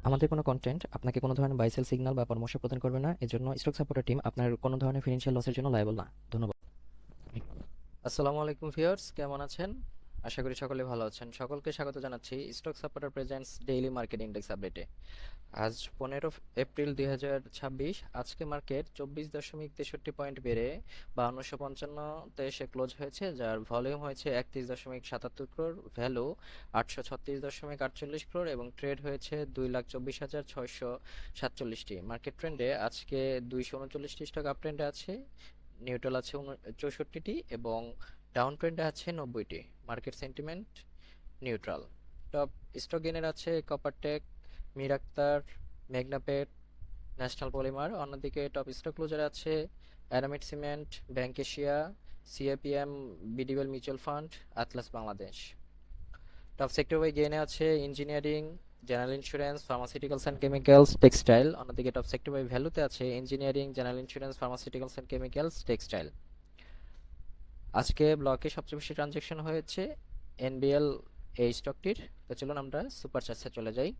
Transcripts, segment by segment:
আমাদের কোনো কন্টেন্ট আপনাকে কোনো ধরনের বাই সেল সিগন্যাল বা পরামর্শ প্রদান করবে না। এজন্য স্টক সাপোর্টার টিম আপনার কোনো ধরনের ফিনান্সিয়াল লসের জন্য লায়াবল না। ধন্যবাদ। আসসালামু আলাইকুম ভিউয়ার্স, কেমন আছেন? আশা করি সকলে ভালো আছেন। সকলকে স্বাগত জানাচ্ছি stock supporter presents daily market index আপডেটে। আজ 15 এপ্রিল 2026। আজকে মার্কেট 24.63 পয়েন্ট বেড়ে 5255-তে এসে ক্লোজ হয়েছে, যার ভলিউম হয়েছে 31.77 ক্রোড়, ভ্যালু 836.48 ক্রোড় এবং ট্রেড হয়েছে 2,24,647টি। মার্কেট ট্রেন্ডে আজকে 239টি স্টক আপ ট্রেন্ডে আছে, নিউট্রাল আছে 64টি এবং ডাউন ট্রেন্ডে আছে 90টি। Market sentiment neutral. Top stock গেইনের আছে Coppertech, Mir Akhtar, Meghna Pet, National Polymer. অন্যদিকে টপ স্টক ক্লোজার আছে Aramit cement, bank Asia, CAPM, বিডিওয়েল mutual fund, Atlas Bangladesh. Top sector wise গেইনে আছে engineering, general insurance, pharmaceuticals and chemicals, textile. অন্যদিকে টপ সেক্টর ওয়াই ভ্যালুতে আছে engineering, general insurance, pharmaceuticals and chemicals, textile. আজকে ব্লকে সবচেয়ে বেশি ট্রানজ্যাকশন হয়েছে এনবিএল এই স্টকটির। তো চলুন আমরা সুপার চার্টসে চলে যাই।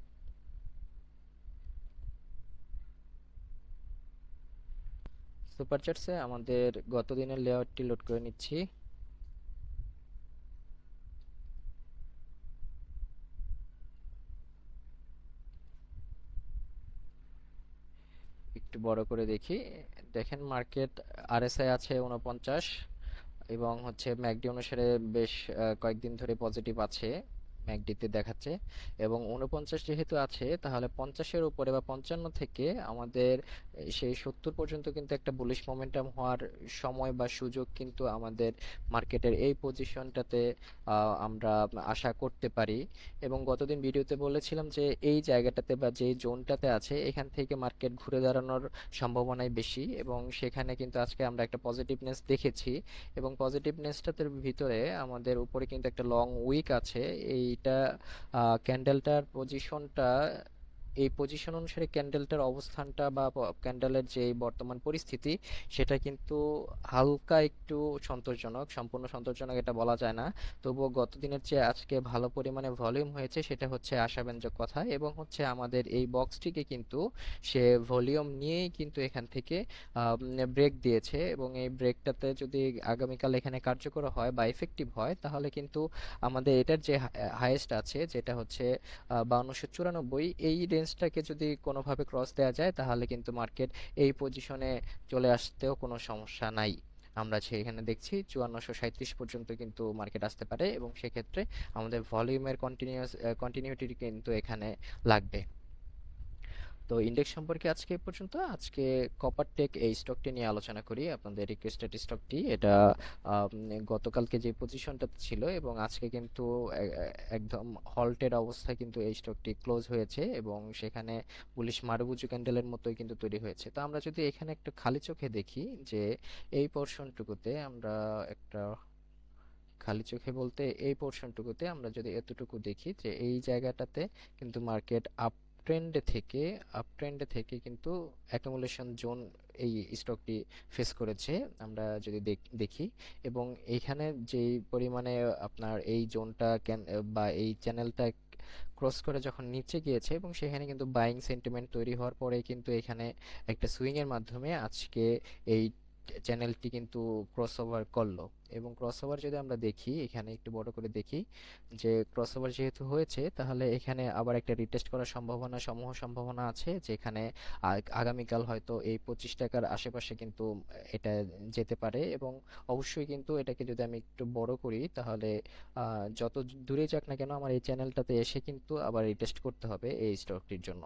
সুপার চার্টসে আমাদের গত দিনের লেআউটটি লোড করে নিচ্ছি। একটু বড় করে দেখি। দেখেন মার্কেট আরএসআই আছে 49 এবং হচ্ছে ম্যাকডি অনুসারে বেশ কয়েকদিন ধরে পজিটিভ আছে, ম্যাকডিতে দেখাচ্ছে। এবং 49 যেহেতু আছে, তাহলে 50-এর উপরে বা 55 থেকে আমাদের সেই 70 পর্যন্ত কিন্তু একটা বুলিশ মোমেন্টাম হওয়ার সময় বা সুযোগ কিন্তু আমাদের মার্কেটের এই পজিশনটাতে আমরা আশা করতে পারি। এবং গতদিন ভিডিওতে বলেছিলাম যে এই জায়গাটাতে বা যে জোনটাতে আছে, এখান থেকে মার্কেট ঘুরে দাঁড়ানোর সম্ভাবনাই বেশি এবং সেখানে কিন্তু আজকে আমরা একটা পজিটিভনেস দেখেছি। এবং পজিটিভনেসটার ভিতরে আমাদের উপরে কিন্তু একটা লং উইক আছে। এইটা ক্যান্ডেলটার পজিশনটা, এই পজিশন অনুসারে ক্যান্ডেলটার অবস্থানটা বা ক্যান্ডেলের যে বর্তমান পরিস্থিতি, সেটা কিন্তু হালকা একটু সন্তোষজনক। সম্পূর্ণ সন্তোষজনক এটা বলা যায় না, তবুও গত দিনের চেয়ে আজকে ভালো পরিমাণে ভলিউম হয়েছে, সেটা হচ্ছে আশাব্যঞ্জক কথা। এবং হচ্ছে আমাদের এই বক্সটিকে কিন্তু সে ভলিউম নিয়েই কিন্তু এখান থেকে ব্রেক দিয়েছে এবং এই ব্রেকটাতে যদি আগামীকাল এখানে কার্যকর হয় বা ইফেক্টিভ হয়, তাহলে কিন্তু আমাদের এটার যে হাইয়েস্ট আছে, যেটা হচ্ছে 5294, এই রেঞ্জটাকে যদি কোনোভাবে ক্রস দেওয়া যায়, তাহলে কিন্তু মার্কেট এই পজিশনে চলে আসতেও কোনো সমস্যা নাই। আমরা সেখানে দেখছি 5437 পর্যন্ত কিন্তু মার্কেট আসতে পারে এবং সেক্ষেত্রে আমাদের ভলিউমের কন্টিনিউটি কিন্তু এখানে লাগবে। তো ইন্ডেক্স সম্পর্কে আজকে এ পর্যন্ত। আজকে কপারটেক এই স্টকটি নিয়ে আলোচনা করি, আপনাদের রিকোয়েস্টেড স্টকটি। এটা গতকালকে যে পজিশনটা ছিল এবং আজকে কিন্তু একদম হল্টেড অবস্থায় কিন্তু এই স্টকটি ক্লোজ হয়েছে এবং সেখানে বুলিশ মারুবুজু ক্যান্ডেলের মতোই কিন্তু তৈরি হয়েছে। তো আমরা যদি এখানে একটা খালি চোখে দেখি যে এই পোর্শনটুকুতে আমরা একটা খালি চোখে বলতে এই পোর্শনটুকুতে আমরা যদি এতটুকু দেখি যে এই জায়গাটাতে কিন্তু মার্কেট আপ ট্রেন্ডে থেকে কিন্তু অ্যাকুমুলেশন জোন এই স্টকটি ফেস করেছে, আমরা যদি দেখি। এবং এইখানে যেই পরিমাণে আপনার এই জোনটা বা এই চ্যানেলটা ক্রস করে যখন নিচে গিয়েছে এবং সেখানে কিন্তু বাইং সেন্টিমেন্ট তৈরি হওয়ার পরে কিন্তু এখানে একটা সুইং এর মাধ্যমে আজকে এই চ্যানেলটি কিন্তু ক্রসওভার করলো। এবং ক্রসওভার যদি আমরা দেখি, এখানে একটু বড় করে দেখি যে ক্রসওভার যেহেতু হয়েছে, তাহলে এখানে আবার একটা রিটেস্ট করার সম্ভাবনা আছে, যেখানে আগামীকাল হয়তো এই 25 টাকার আশেপাশে কিন্তু এটা যেতে পারে। এবং অবশ্যই কিন্তু এটাকে যদি আমি একটু বড় করি, তাহলে যত দূরে যাক না কেন আমার এই চ্যানেলটাতে এসে কিন্তু আবার রিটেস্ট করতে হবে এই স্টকটির জন্য।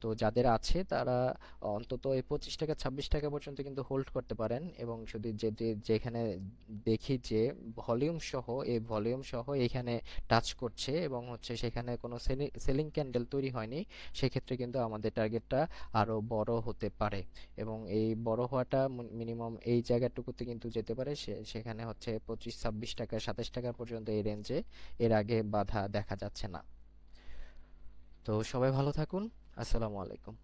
তো যাদের আছে তারা অন্তত এই 25 টাকা 26 টাকা পর্যন্ত কিন্তু হোল্ড করতে পারেন। এবং যদি যেখানে দেখি যে ভলিউম সহ এখানে টাচ করছে এবং হচ্ছে সেখানে কোনো সেলিং ক্যান্ডেল তৈরি হয়নি, সেক্ষেত্রে কিন্তু আমাদের টার্গেটটা আরো বড় হতে পারে। এবং এই বড় হওয়াটা মিনিমাম এই জায়গাটুকুতে কিন্তু যেতে পারে, সেখানে হচ্ছে 25 26 টাকা 27 টাকা পর্যন্ত এই রেঞ্জে। এর আগে বাধা দেখা যাচ্ছে না। তো সবাই ভালো থাকুন। আসসালামু আলাইকুম।